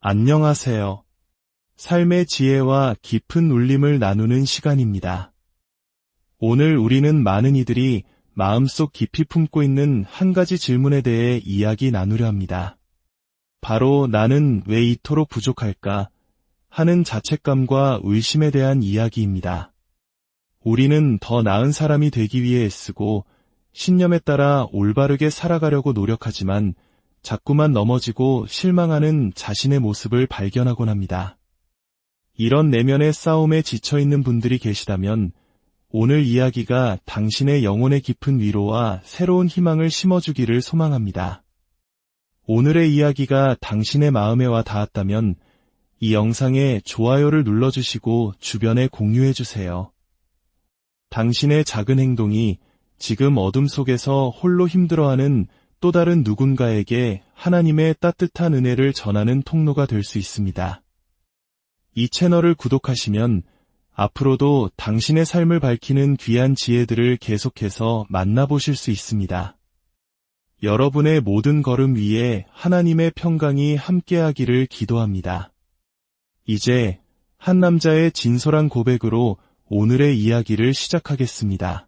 안녕하세요. 삶의 지혜와 깊은 울림을 나누는 시간입니다. 오늘 우리는 많은 이들이 마음속 깊이 품고 있는 한 가지 질문에 대해 이야기 나누려 합니다. 바로 나는 왜 이토록 부족할까 하는 자책감과 의심에 대한 이야기입니다. 우리는 더 나은 사람이 되기 위해 애쓰고 신념에 따라 올바르게 살아가려고 노력하지만 자꾸만 넘어지고 실망하는 자신의 모습을 발견하곤 합니다. 이런 내면의 싸움에 지쳐있는 분들이 계시다면 오늘 이야기가 당신의 영혼의 깊은 위로와 새로운 희망을 심어주기를 소망합니다. 오늘의 이야기가 당신의 마음에 와 닿았다면 이 영상에 좋아요를 눌러주시고 주변에 공유해주세요. 당신의 작은 행동이 지금 어둠 속에서 홀로 힘들어하는 또 다른 누군가에게 하나님의 따뜻한 은혜를 전하는 통로가 될 수 있습니다. 이 채널을 구독하시면 앞으로도 당신의 삶을 밝히는 귀한 지혜들을 계속해서 만나보실 수 있습니다. 여러분의 모든 걸음 위에 하나님의 평강이 함께하기를 기도합니다. 이제 한 남자의 진솔한 고백으로 오늘의 이야기를 시작하겠습니다.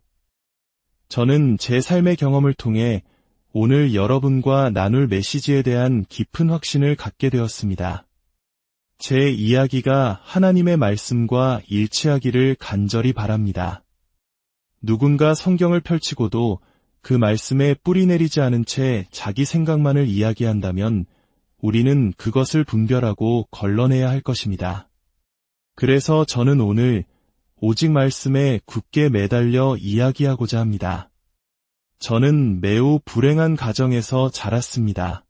저는 제 삶의 경험을 통해 오늘 여러분과 나눌 메시지에 대한 깊은 확신을 갖게 되었습니다. 제 이야기가 하나님의 말씀과 일치하기를 간절히 바랍니다. 누군가 성경을 펼치고도 그 말씀에 뿌리 내리지 않은 채 자기 생각만을 이야기한다면 우리는 그것을 분별하고 걸러내야 할 것입니다. 그래서 저는 오늘 오직 말씀에 굳게 매달려 이야기하고자 합니다. 저는 매우 불행한 가정에서 자랐습니다.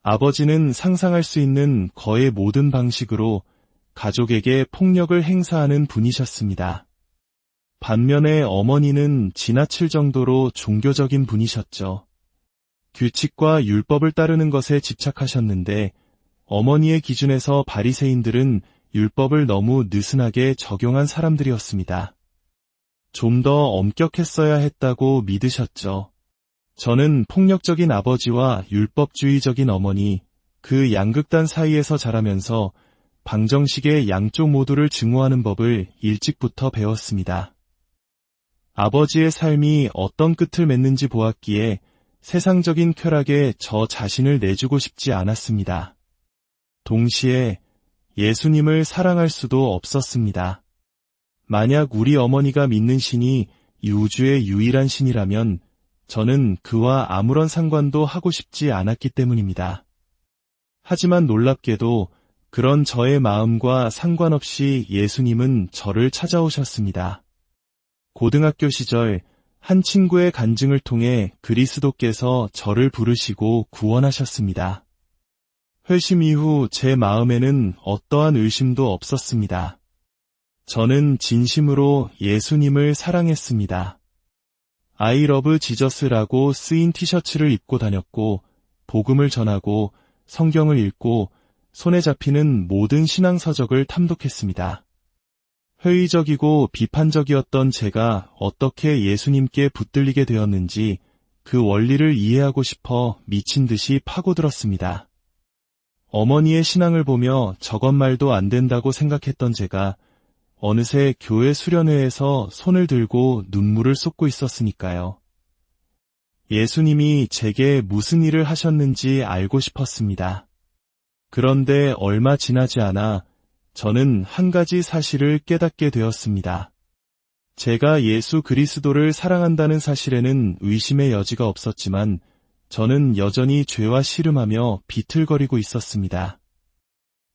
아버지는 상상할 수 있는 거의 모든 방식으로 가족에게 폭력을 행사하는 분이셨습니다. 반면에 어머니는 지나칠 정도로 종교적인 분이셨죠. 규칙과 율법을 따르는 것에 집착하셨는데 어머니의 기준에서 바리새인들은 율법을 너무 느슨하게 적용한 사람들이었습니다. 좀 더 엄격했어야 했다고 믿으셨죠. 저는 폭력적인 아버지와 율법주의적인 어머니, 그 양극단 사이에서 자라면서 방정식의 양쪽 모두를 증오하는 법을 일찍부터 배웠습니다. 아버지의 삶이 어떤 끝을 맺는지 보았기에 세상적인 쾌락에 저 자신을 내주고 싶지 않았습니다. 동시에 예수님을 사랑할 수도 없었습니다. 만약 우리 어머니가 믿는 신이 이 우주의 유일한 신이라면 저는 그와 아무런 상관도 하고 싶지 않았기 때문입니다. 하지만 놀랍게도 그런 저의 마음과 상관없이 예수님은 저를 찾아오셨습니다. 고등학교 시절 한 친구의 간증을 통해 그리스도께서 저를 부르시고 구원하셨습니다. 회심 이후 제 마음에는 어떠한 의심도 없었습니다. 저는 진심으로 예수님을 사랑했습니다. I love Jesus라고 쓰인 티셔츠를 입고 다녔고 복음을 전하고 성경을 읽고 손에 잡히는 모든 신앙서적을 탐독했습니다. 회의적이고 비판적이었던 제가 어떻게 예수님께 붙들리게 되었는지 그 원리를 이해하고 싶어 미친 듯이 파고들었습니다. 어머니의 신앙을 보며 저것 말도 안 된다고 생각했던 제가 어느새 교회 수련회에서 손을 들고 눈물을 쏟고 있었으니까요. 예수님이 제게 무슨 일을 하셨는지 알고 싶었습니다. 그런데 얼마 지나지 않아 저는 한 가지 사실을 깨닫게 되었습니다. 제가 예수 그리스도를 사랑한다는 사실에는 의심의 여지가 없었지만 저는 여전히 죄와 씨름하며 비틀거리고 있었습니다.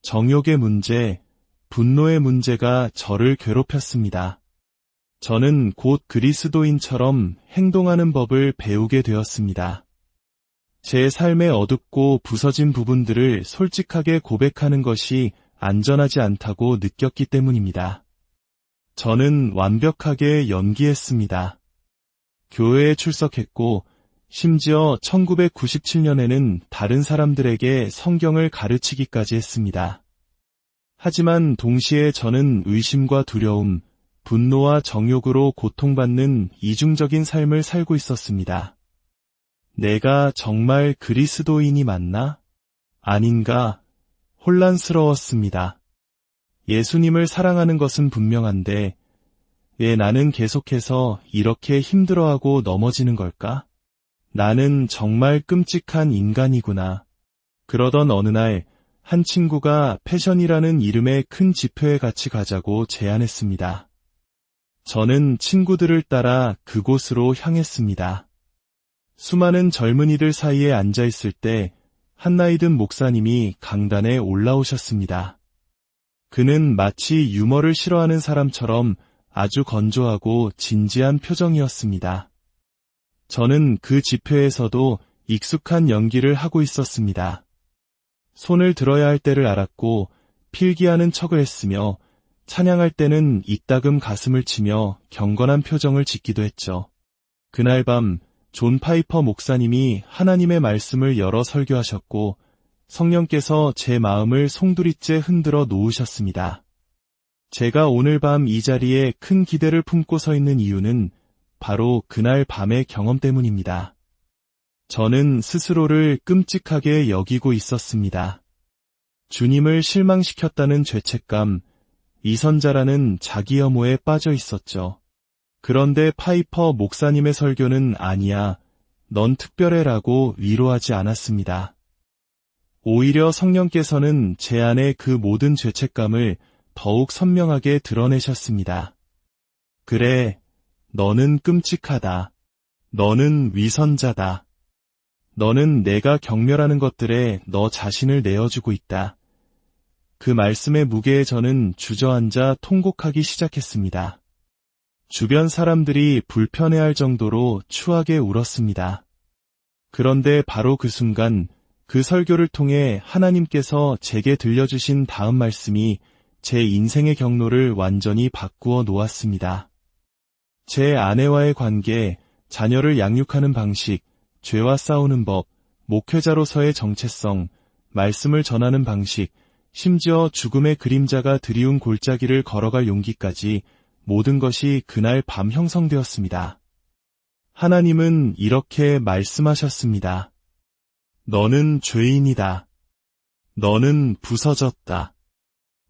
정욕의 문제, 분노의 문제가 저를 괴롭혔습니다. 저는 곧 그리스도인처럼 행동하는 법을 배우게 되었습니다. 제 삶의 어둡고 부서진 부분들을 솔직하게 고백하는 것이 안전하지 않다고 느꼈기 때문입니다. 저는 완벽하게 연기했습니다. 교회에 출석했고 심지어 1997년에는 다른 사람들에게 성경을 가르치기까지 했습니다. 하지만 동시에 저는 의심과 두려움, 분노와 정욕으로 고통받는 이중적인 삶을 살고 있었습니다. 내가 정말 그리스도인이 맞나? 아닌가? 혼란스러웠습니다. 예수님을 사랑하는 것은 분명한데 왜 나는 계속해서 이렇게 힘들어하고 넘어지는 걸까? 나는 정말 끔찍한 인간이구나. 그러던 어느 날 한 친구가 패션이라는 이름의 큰 집회에 같이 가자고 제안했습니다. 저는 친구들을 따라 그곳으로 향했습니다. 수많은 젊은이들 사이에 앉아 있을 때 한나이 든 목사님이 강단에 올라오셨습니다. 그는 마치 유머를 싫어하는 사람처럼 아주 건조하고 진지한 표정이었습니다. 저는 그 집회에서도 익숙한 연기를 하고 있었습니다. 손을 들어야 할 때를 알았고 필기하는 척을 했으며 찬양할 때는 이따금 가슴을 치며 경건한 표정을 짓기도 했죠. 그날 밤 존 파이퍼 목사님이 하나님의 말씀을 열어 설교하셨고 성령께서 제 마음을 송두리째 흔들어 놓으셨습니다. 제가 오늘 밤 이 자리에 큰 기대를 품고 서 있는 이유는 바로 그날 밤의 경험 때문입니다. 저는 스스로를 끔찍하게 여기고 있었습니다. 주님을 실망시켰다는 죄책감, 이선자라는 자기 혐오에 빠져 있었죠. 그런데 파이퍼 목사님의 설교는 아니야, 넌 특별해라고 위로하지 않았습니다. 오히려 성령께서는 제 안의 그 모든 죄책감을 더욱 선명하게 드러내셨습니다. 그래, 너는 끔찍하다. 너는 위선자다. 너는 내가 경멸하는 것들에 너 자신을 내어주고 있다. 그 말씀의 무게에 저는 주저앉아 통곡하기 시작했습니다. 주변 사람들이 불편해할 정도로 추하게 울었습니다. 그런데 바로 그 순간 그 설교를 통해 하나님께서 제게 들려주신 다음 말씀이 제 인생의 경로를 완전히 바꾸어 놓았습니다. 제 아내와의 관계, 자녀를 양육하는 방식, 죄와 싸우는 법, 목회자로서의 정체성, 말씀을 전하는 방식, 심지어 죽음의 그림자가 드리운 골짜기를 걸어갈 용기까지 모든 것이 그날 밤 형성되었습니다. 하나님은 이렇게 말씀하셨습니다. 너는 죄인이다. 너는 부서졌다.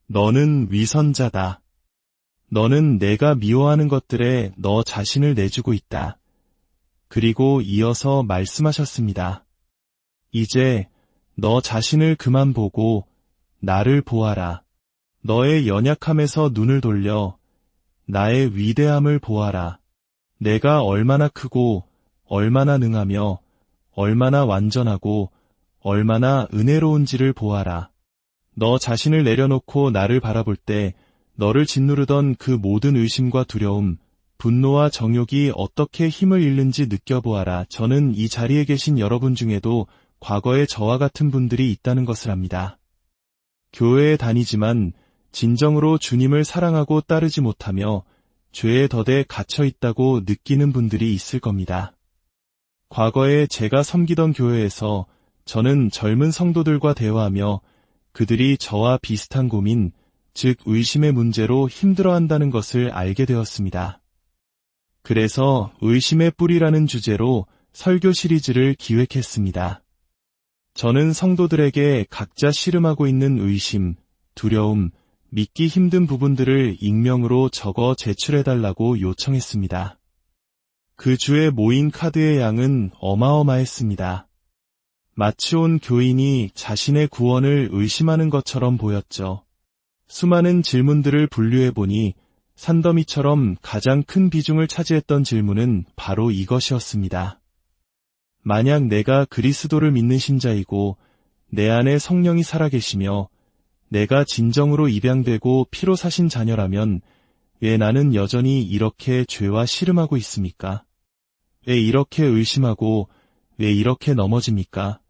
너는 위선자다. 너는 내가 미워하는 것들에 너 자신을 내주고 있다. 그리고 이어서 말씀하셨습니다. 이제 너 자신을 그만 보고 나를 보아라. 너의 연약함에서 눈을 돌려 나의 위대함을 보아라. 내가 얼마나 크고 얼마나 능하며 얼마나 완전하고 얼마나 은혜로운지를 보아라. 너 자신을 내려놓고 나를 바라볼 때 너를 짓누르던 그 모든 의심과 두려움, 분노와 정욕이 어떻게 힘을 잃는지 느껴보아라. 저는 이 자리에 계신 여러분 중에도 과거에 저와 같은 분들이 있다는 것을 압니다. 교회에 다니지만 진정으로 주님을 사랑하고 따르지 못하며 죄의 덫에 갇혀 있다고 느끼는 분들이 있을 겁니다. 과거에 제가 섬기던 교회에서 저는 젊은 성도들과 대화하며 그들이 저와 비슷한 고민, 즉 의심의 문제로 힘들어한다는 것을 알게 되었습니다. 그래서 의심의 뿌리라는 주제로 설교 시리즈를 기획했습니다. 저는 성도들에게 각자 씨름하고 있는 의심, 두려움, 믿기 힘든 부분들을 익명으로 적어 제출해달라고 요청했습니다. 그 주에 모인 카드의 양은 어마어마했습니다. 마치 온 교인이 자신의 구원을 의심하는 것처럼 보였죠. 수많은 질문들을 분류해보니 산더미처럼 가장 큰 비중을 차지했던 질문은 바로 이것이었습니다. 만약 내가 그리스도를 믿는 신자이고 내 안에 성령이 살아계시며 내가 진정으로 입양되고 피로 사신 자녀라면 왜 나는 여전히 이렇게 죄와 씨름하고 있습니까? 왜 이렇게 의심하고 왜 이렇게 넘어집니까?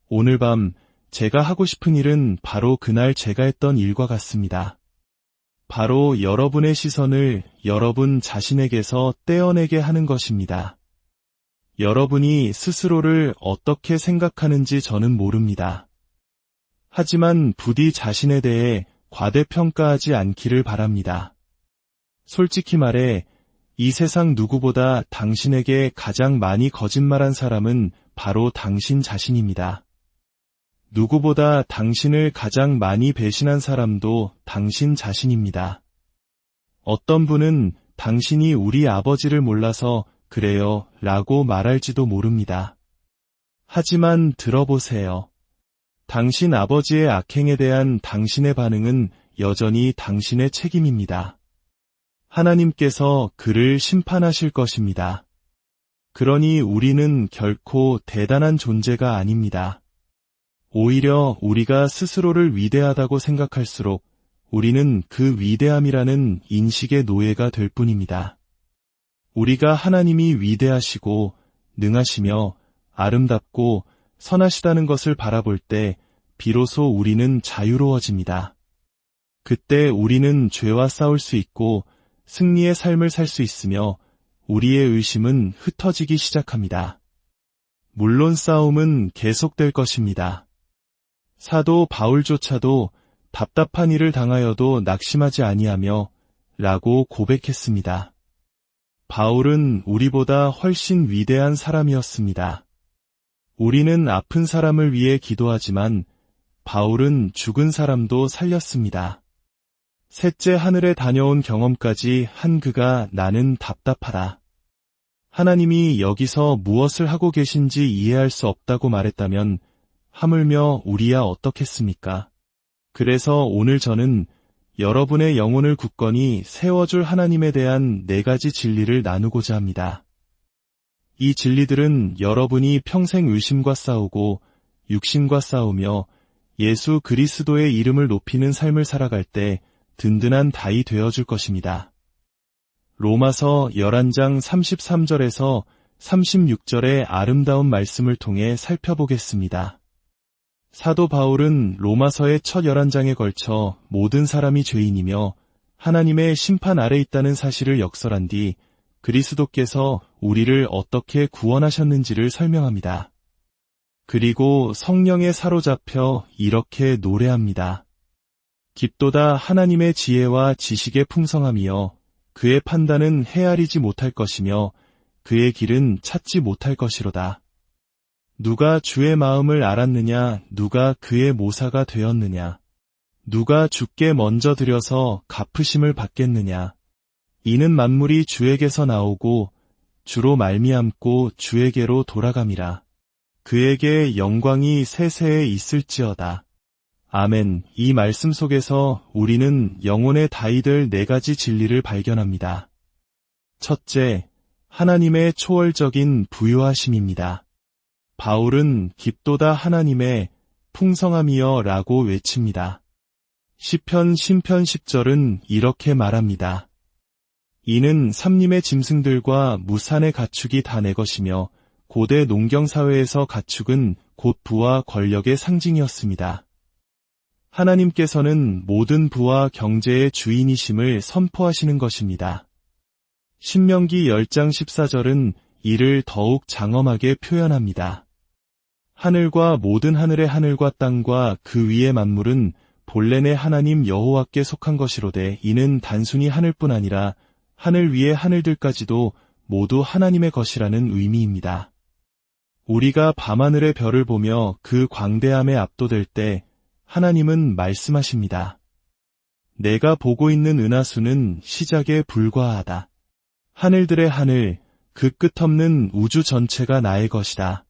오늘 밤 제가 하고 싶은 일은 바로 그날 제가 했던 일과 같습니다. 바로 여러분의 시선을 여러분 자신에게서 떼어내게 하는 것입니다. 여러분이 스스로를 어떻게 생각하는지 저는 모릅니다. 하지만 부디 자신에 대해 과대평가하지 않기를 바랍니다. 솔직히 말해 이 세상 누구보다 당신에게 가장 많이 거짓말한 사람은 바로 당신 자신입니다. 누구보다 당신을 가장 많이 배신한 사람도 당신 자신입니다. 어떤 분은 당신이 우리 아버지를 몰라서 그래요 라고 말할지도 모릅니다. 하지만 들어보세요. 당신 아버지의 악행에 대한 당신의 반응은 여전히 당신의 책임입니다. 하나님께서 그를 심판하실 것입니다. 그러니 우리는 결코 대단한 존재가 아닙니다. 오히려 우리가 스스로를 위대하다고 생각할수록 우리는 그 위대함이라는 인식의 노예가 될 뿐입니다. 우리가 하나님이 위대하시고 능하시며 아름답고 선하시다는 것을 바라볼 때 비로소 우리는 자유로워집니다. 그때 우리는 죄와 싸울 수 있고 승리의 삶을 살 수 있으며 우리의 의심은 흩어지기 시작합니다. 물론 싸움은 계속될 것입니다. 사도 바울조차도 답답한 일을 당하여도 낙심하지 아니하며 라고 고백했습니다. 바울은 우리보다 훨씬 위대한 사람이었습니다. 우리는 아픈 사람을 위해 기도하지만 바울은 죽은 사람도 살렸습니다. 셋째 하늘에 다녀온 경험까지 한 그가 나는 답답하다. 하나님이 여기서 무엇을 하고 계신지 이해할 수 없다고 말했다면 하물며 우리야 어떻겠습니까? 그래서 오늘 저는 여러분의 영혼을 굳건히 세워줄 하나님에 대한 4가지 진리를 나누고자 합니다. 이 진리들은 여러분이 평생 의심과 싸우고 육신과 싸우며 예수 그리스도의 이름을 높이는 삶을 살아갈 때 든든한 다이 되어줄 것입니다. 로마서 11장 33절에서 36절의 아름다운 말씀을 통해 살펴보겠습니다. 사도 바울은 로마서의 첫 11장에 걸쳐 모든 사람이 죄인이며 하나님의 심판 아래 있다는 사실을 역설한 뒤 그리스도께서 우리를 어떻게 구원하셨는지를 설명합니다. 그리고 성령에 사로잡혀 이렇게 노래합니다. 깊도다 하나님의 지혜와 지식의 풍성함이여 그의 판단은 헤아리지 못할 것이며 그의 길은 찾지 못할 것이로다. 누가 주의 마음을 알았느냐, 누가 그의 모사가 되었느냐, 누가 주께 먼저 드려서 갚으심을 받겠느냐. 이는 만물이 주에게서 나오고 주로 말미암고 주에게로 돌아감이라. 그에게 영광이 세세에 있을지어다. 아멘. 이 말씀 속에서 우리는 영혼의 다이될 4가지 진리를 발견합니다. 첫째, 하나님의 초월적인 부요하심입니다. 바울은 깊도다 하나님의 풍성함이여 라고 외칩니다. 시편 신편 10절은 이렇게 말합니다. 이는 삼림의 짐승들과 무산의 가축이 다 내 것이며 고대 농경사회에서 가축은 곧 부와 권력의 상징이었습니다. 하나님께서는 모든 부와 경제의 주인이심을 선포하시는 것입니다. 신명기 10장 14절은 이를 더욱 장엄하게 표현합니다. 하늘과 모든 하늘의 하늘과 땅과 그 위의 만물은 본래의 하나님 여호와께 속한 것이로되 이는 단순히 하늘뿐 아니라 하늘 위의 하늘들까지도 모두 하나님의 것이라는 의미입니다. 우리가 밤하늘의 별을 보며 그 광대함에 압도될 때 하나님은 말씀하십니다. 내가 보고 있는 은하수는 시작에 불과하다. 하늘들의 하늘, 그 끝없는 우주 전체가 나의 것이다.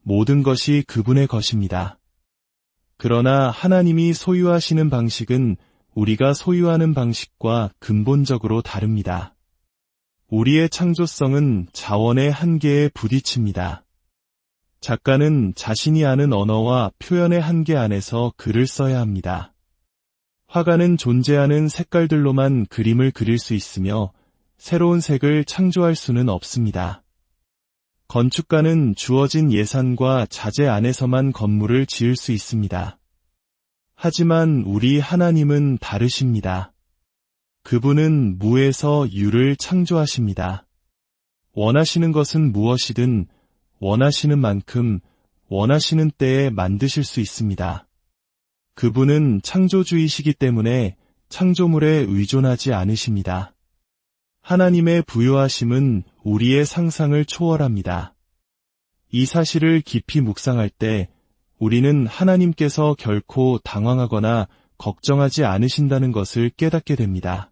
모든 것이 그분의 것입니다. 그러나 하나님이 소유하시는 방식은 우리가 소유하는 방식과 근본적으로 다릅니다. 우리의 창조성은 자원의 한계에 부딪힙니다. 작가는 자신이 아는 언어와 표현의 한계 안에서 글을 써야 합니다. 화가는 존재하는 색깔들로만 그림을 그릴 수 있으며 새로운 색을 창조할 수는 없습니다. 건축가는 주어진 예산과 자재 안에서만 건물을 지을 수 있습니다. 하지만 우리 하나님은 다르십니다. 그분은 무에서 유를 창조하십니다. 원하시는 것은 무엇이든 원하시는 만큼 원하시는 때에 만드실 수 있습니다. 그분은 창조주이시기 때문에 창조물에 의존하지 않으십니다. 하나님의 부요하심은 우리의 상상을 초월합니다. 이 사실을 깊이 묵상할 때 우리는 하나님께서 결코 당황하거나 걱정하지 않으신다는 것을 깨닫게 됩니다.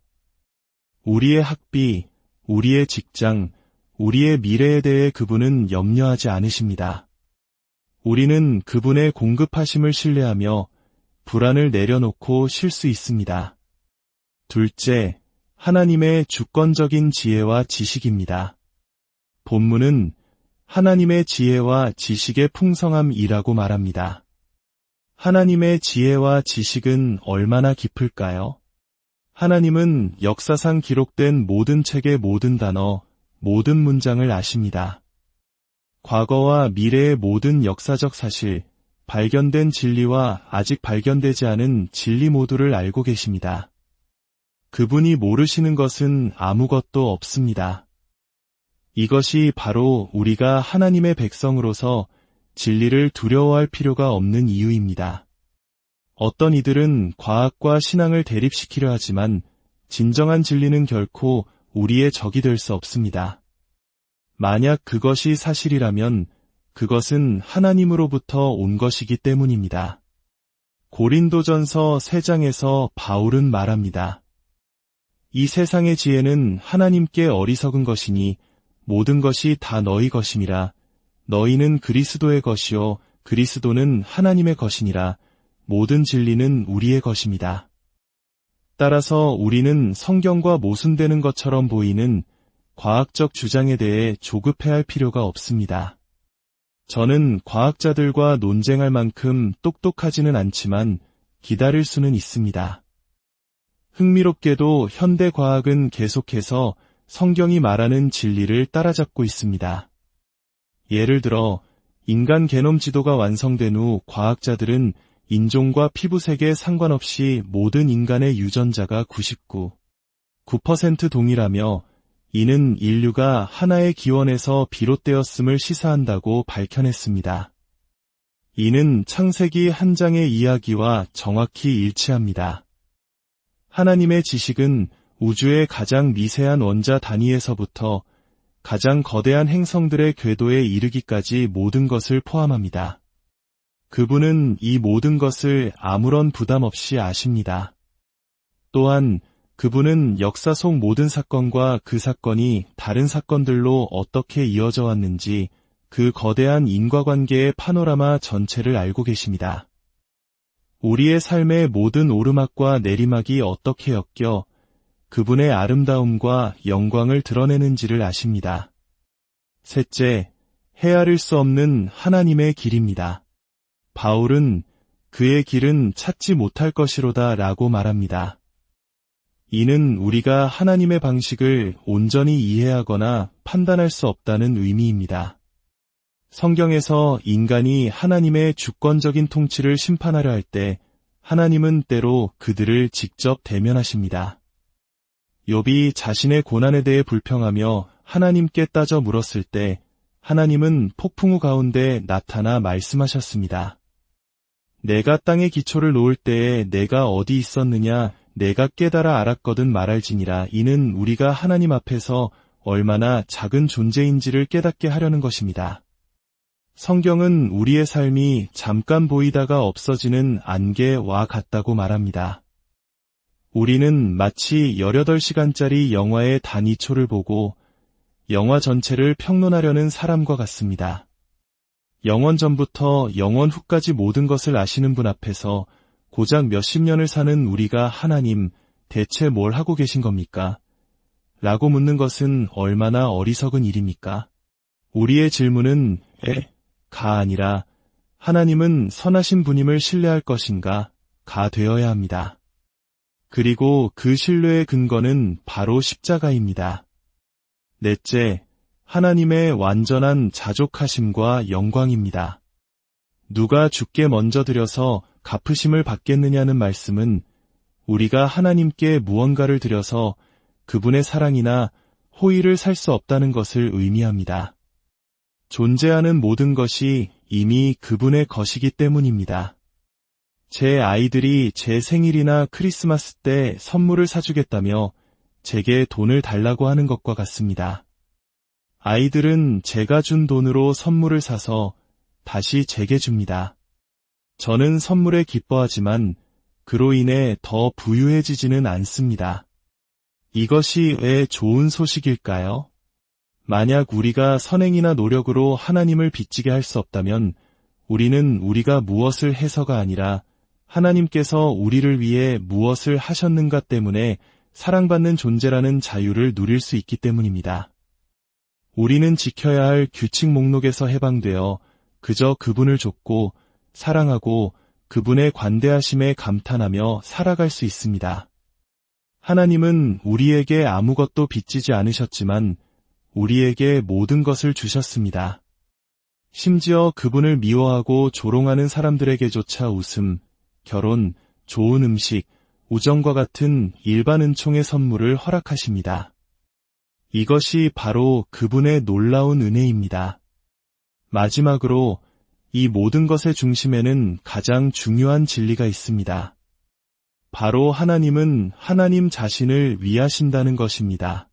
우리의 학비, 우리의 직장, 우리의 미래에 대해 그분은 염려하지 않으십니다. 우리는 그분의 공급하심을 신뢰하며 불안을 내려놓고 쉴 수 있습니다. 둘째, 하나님의 주권적인 지혜와 지식입니다. 본문은 하나님의 지혜와 지식의 풍성함이라고 말합니다. 하나님의 지혜와 지식은 얼마나 깊을까요? 하나님은 역사상 기록된 모든 책의 모든 단어, 모든 문장을 아십니다. 과거와 미래의 모든 역사적 사실, 발견된 진리와 아직 발견되지 않은 진리 모두를 알고 계십니다. 그분이 모르시는 것은 아무것도 없습니다. 이것이 바로 우리가 하나님의 백성으로서 진리를 두려워할 필요가 없는 이유입니다. 어떤 이들은 과학과 신앙을 대립시키려 하지만 진정한 진리는 결코 우리의 적이 될 수 없습니다. 만약 그것이 사실이라면 그것은 하나님으로부터 온 것이기 때문입니다. 고린도전서 3장에서 바울은 말합니다. 이 세상의 지혜는 하나님께 어리석은 것이니 모든 것이 다 너희 것임이라. 너희는 그리스도의 것이요 그리스도는 하나님의 것이니라. 모든 진리는 우리의 것입니다. 따라서 우리는 성경과 모순되는 것처럼 보이는 과학적 주장에 대해 조급해할 필요가 없습니다. 저는 과학자들과 논쟁할 만큼 똑똑하지는 않지만 기다릴 수는 있습니다. 흥미롭게도 현대 과학은 계속해서 성경이 말하는 진리를 따라잡고 있습니다. 예를 들어 인간 게놈 지도가 완성된 후 과학자들은 인종과 피부색에 상관없이 모든 인간의 유전자가 99% 동일하며 이는 인류가 하나의 기원에서 비롯되었음을 시사한다고 밝혀냈습니다. 이는 창세기 1장의 이야기와 정확히 일치합니다. 하나님의 지식은 우주의 가장 미세한 원자 단위에서부터 가장 거대한 행성들의 궤도에 이르기까지 모든 것을 포함합니다. 그분은 이 모든 것을 아무런 부담 없이 아십니다. 또한 그분은 역사 속 모든 사건과 그 사건이 다른 사건들로 어떻게 이어져 왔는지 그 거대한 인과관계의 파노라마 전체를 알고 계십니다. 우리의 삶의 모든 오르막과 내리막이 어떻게 엮여 그분의 아름다움과 영광을 드러내는지를 아십니다. 셋째, 헤아릴 수 없는 하나님의 길입니다. 바울은 그의 길은 찾지 못할 것이로다 라고 말합니다. 이는 우리가 하나님의 방식을 온전히 이해하거나 판단할 수 없다는 의미입니다. 성경에서 인간이 하나님의 주권적인 통치를 심판하려 할 때 하나님은 때로 그들을 직접 대면하십니다. 욥이 자신의 고난에 대해 불평하며 하나님께 따져 물었을 때 하나님은 폭풍우 가운데 나타나 말씀하셨습니다. 내가 땅의 기초를 놓을 때에 내가 어디 있었느냐 내가 깨달아 알았거든 말할지니라. 이는 우리가 하나님 앞에서 얼마나 작은 존재인지를 깨닫게 하려는 것입니다. 성경은 우리의 삶이 잠깐 보이다가 없어지는 안개와 같다고 말합니다. 우리는 마치 18시간짜리 영화의 단위초를 보고 영화 전체를 평론하려는 사람과 같습니다. 영원 전부터 영원 후까지 모든 것을 아시는 분 앞에서 고작 몇십 년을 사는 우리가 하나님, 대체 뭘 하고 계신 겁니까? 라고 묻는 것은 얼마나 어리석은 일입니까? 우리의 질문은 가 아니라 하나님은 선하신 분임을 신뢰할 것인가? 가 되어야 합니다. 그리고 그 신뢰의 근거는 바로 십자가입니다. 넷째, 하나님의 완전한 자족하심과 영광입니다. 누가 주께 먼저 드려서 갚으심을 받겠느냐는 말씀은 우리가 하나님께 무언가를 드려서 그분의 사랑이나 호의를 살 수 없다는 것을 의미합니다. 존재하는 모든 것이 이미 그분의 것이기 때문입니다. 제 아이들이 제 생일이나 크리스마스 때 선물을 사주겠다며 제게 돈을 달라고 하는 것과 같습니다. 아이들은 제가 준 돈으로 선물을 사서 다시 제게 줍니다. 저는 선물에 기뻐하지만 그로 인해 더 부유해지지는 않습니다. 이것이 왜 좋은 소식일까요? 만약 우리가 선행이나 노력으로 하나님을 빚지게 할 수 없다면 우리는 우리가 무엇을 해서가 아니라 하나님께서 우리를 위해 무엇을 하셨는가 때문에 사랑받는 존재라는 자유를 누릴 수 있기 때문입니다. 우리는 지켜야 할 규칙 목록에서 해방되어 그저 그분을 좇고 사랑하고 그분의 관대하심에 감탄하며 살아갈 수 있습니다. 하나님은 우리에게 아무것도 빚지지 않으셨지만 우리에게 모든 것을 주셨습니다. 심지어 그분을 미워하고 조롱하는 사람들에게조차 웃음, 결혼, 좋은 음식, 우정과 같은 일반 은총의 선물을 허락하십니다. 이것이 바로 그분의 놀라운 은혜입니다. 마지막으로 이 모든 것의 중심에는 가장 중요한 진리가 있습니다. 바로 하나님은 하나님 자신을 위하신다는 것입니다.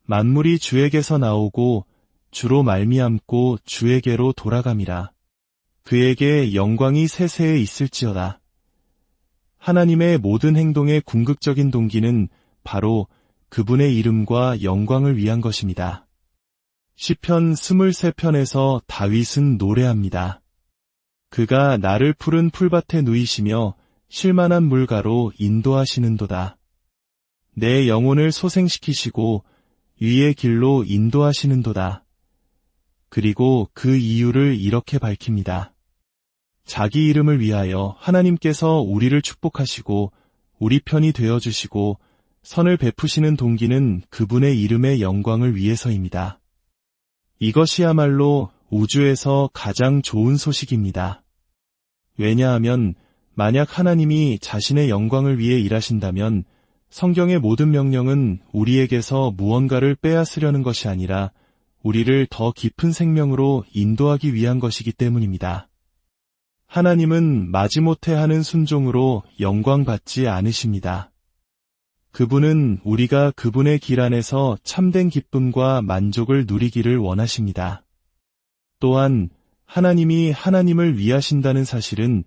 만물이 주에게서 나오고 주로 말미암고 주에게로 돌아감이라. 그에게 영광이 세세에 있을지어다. 하나님의 모든 행동의 궁극적인 동기는 바로 그분의 이름과 영광을 위한 것입니다. 시편 23편에서 다윗은 노래합니다. 그가 나를 푸른 풀밭에 누이시며 쉴만한 물가로 인도하시는도다. 내 영혼을 소생시키시고 위의 길로 인도하시는도다. 그리고 그 이유를 이렇게 밝힙니다. 자기 이름을 위하여 하나님께서 우리를 축복하시고 우리 편이 되어주시고 선을 베푸시는 동기는 그분의 이름의 영광을 위해서입니다. 이것이야말로 우주에서 가장 좋은 소식입니다. 왜냐하면 만약 하나님이 자신의 영광을 위해 일하신다면 성경의 모든 명령은 우리에게서 무언가를 빼앗으려는 것이 아니라 우리를 더 깊은 생명으로 인도하기 위한 것이기 때문입니다. 하나님은 마지못해 하는 순종으로 영광 받지 않으십니다. 그분은 우리가 그분의 길 안에서 참된 기쁨과 만족을 누리기를 원하십니다. 또한 하나님이 하나님을 위하신다는 사실은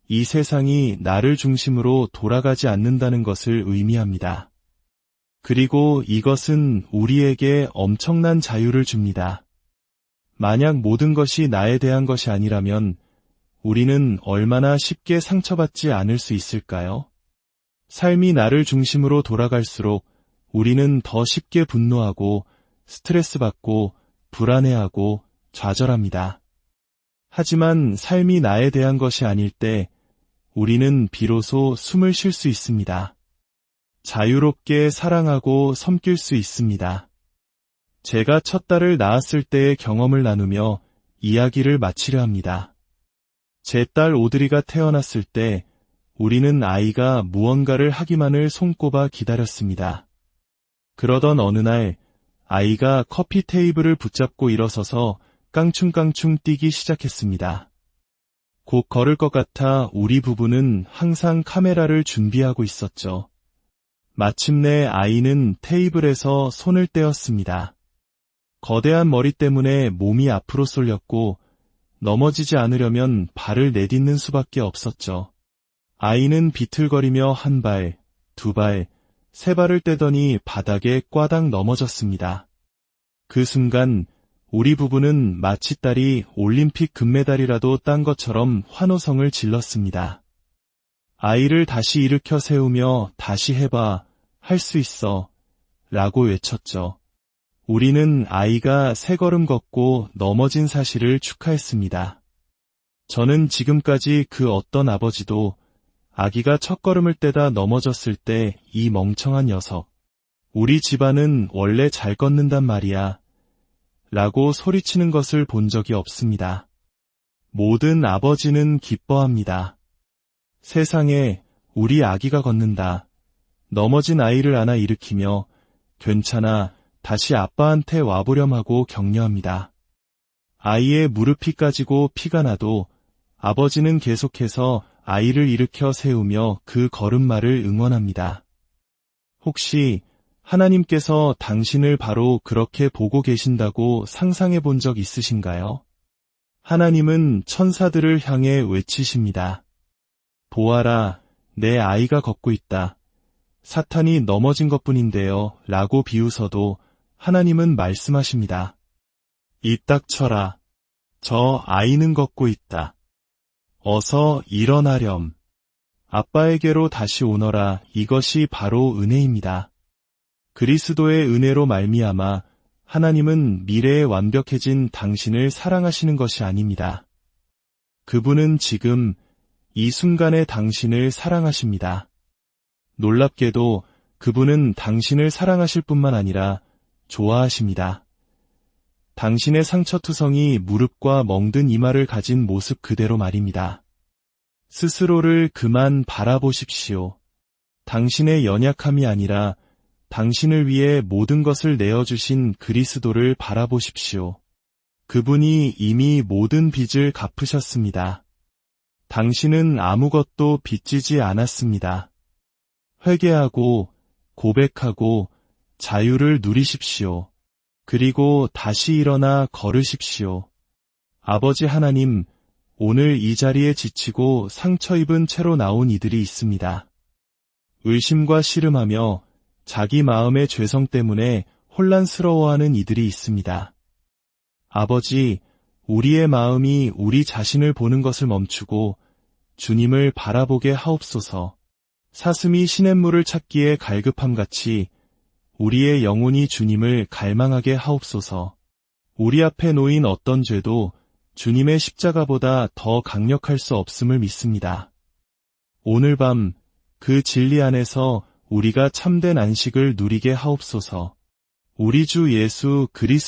이 세상이 나를 중심으로 돌아가지 않는다는 것을 의미합니다. 그리고 이것은 우리에게 엄청난 자유를 줍니다. 만약 모든 것이 나에 대한 것이 아니라면 우리는 얼마나 쉽게 상처받지 않을 수 있을까요? 삶이 나를 중심으로 돌아갈수록 우리는 더 쉽게 분노하고 스트레스받고 불안해하고 좌절합니다. 하지만 삶이 나에 대한 것이 아닐 때 우리는 비로소 숨을 쉴 수 있습니다. 자유롭게 사랑하고 섬길 수 있습니다. 제가 첫 딸을 낳았을 때의 경험을 나누며 이야기를 마치려 합니다. 제 딸 오드리가 태어났을 때 우리는 아이가 무언가를 하기만을 손꼽아 기다렸습니다. 그러던 어느 날 아이가 커피 테이블을 붙잡고 일어서서 깡충깡충 뛰기 시작했습니다. 곧 걸을 것 같아 우리 부부는 항상 카메라를 준비하고 있었죠. 마침내 아이는 테이블에서 손을 떼었습니다. 거대한 머리 때문에 몸이 앞으로 쏠렸고 넘어지지 않으려면 발을 내딛는 수밖에 없었죠. 아이는 비틀거리며 한 발, 두 발, 세 발을 떼더니 바닥에 꽈당 넘어졌습니다. 그 순간 우리 부부는 마치 딸이 올림픽 금메달이라도 딴 것처럼 환호성을 질렀습니다. 아이를 다시 일으켜 세우며 다시 해봐, 할 수 있어, 라고 외쳤죠. 우리는 아이가 세 걸음 걷고 넘어진 사실을 축하했습니다. 저는 지금까지 그 어떤 아버지도 아기가 첫걸음을 떼다 넘어졌을 때 이 멍청한 녀석, 우리 집안은 원래 잘 걷는단 말이야, 라고 소리치는 것을 본 적이 없습니다. 모든 아버지는 기뻐합니다. 세상에 우리 아기가 걷는다. 넘어진 아이를 안아 일으키며 괜찮아, 다시 아빠한테 와보렴 하고 격려합니다. 아이의 무릎이 까지고 피가 나도 아버지는 계속해서 아이를 일으켜 세우며 그 걸음마를 응원합니다. 혹시 하나님께서 당신을 바로 그렇게 보고 계신다고 상상해 본 적 있으신가요? 하나님은 천사들을 향해 외치십니다. 보아라, 내 아이가 걷고 있다. 사탄이 넘어진 것뿐인데요. 라고 비웃어도 하나님은 말씀하십니다. 이 딱 쳐라. 저 아이는 걷고 있다. 어서 일어나렴. 아빠에게로 다시 오너라. 이것이 바로 은혜입니다. 그리스도의 은혜로 말미암아 하나님은 미래에 완벽해진 당신을 사랑하시는 것이 아닙니다. 그분은 지금 이 순간의 당신을 사랑하십니다. 놀랍게도 그분은 당신을 사랑하실 뿐만 아니라 좋아하십니다. 당신의 상처투성이 무릎과 멍든 이마를 가진 모습 그대로 말입니다. 스스로를 그만 바라보십시오. 당신의 연약함이 아니라 당신을 위해 모든 것을 내어주신 그리스도를 바라보십시오. 그분이 이미 모든 빚을 갚으셨습니다. 당신은 아무것도 빚지지 않았습니다. 회개하고 고백하고 자유를 누리십시오. 그리고 다시 일어나 걸으십시오. 아버지 하나님, 오늘 이 자리에 지치고 상처 입은 채로 나온 이들이 있습니다. 의심과 씨름하며 자기 마음의 죄성 때문에 혼란스러워하는 이들이 있습니다. 아버지, 우리의 마음이 우리 자신을 보는 것을 멈추고 주님을 바라보게 하옵소서. 사슴이 시냇물을 찾기에 갈급함같이 우리의 영혼이 주님을 갈망하게 하옵소서. 우리 앞에 놓인 어떤 죄도 주님의 십자가보다 더 강력할 수 없음을 믿습니다. 오늘 밤 그 진리 안에서 우리가 참된 안식을 누리게 하옵소서. 우리 주 예수 그리스도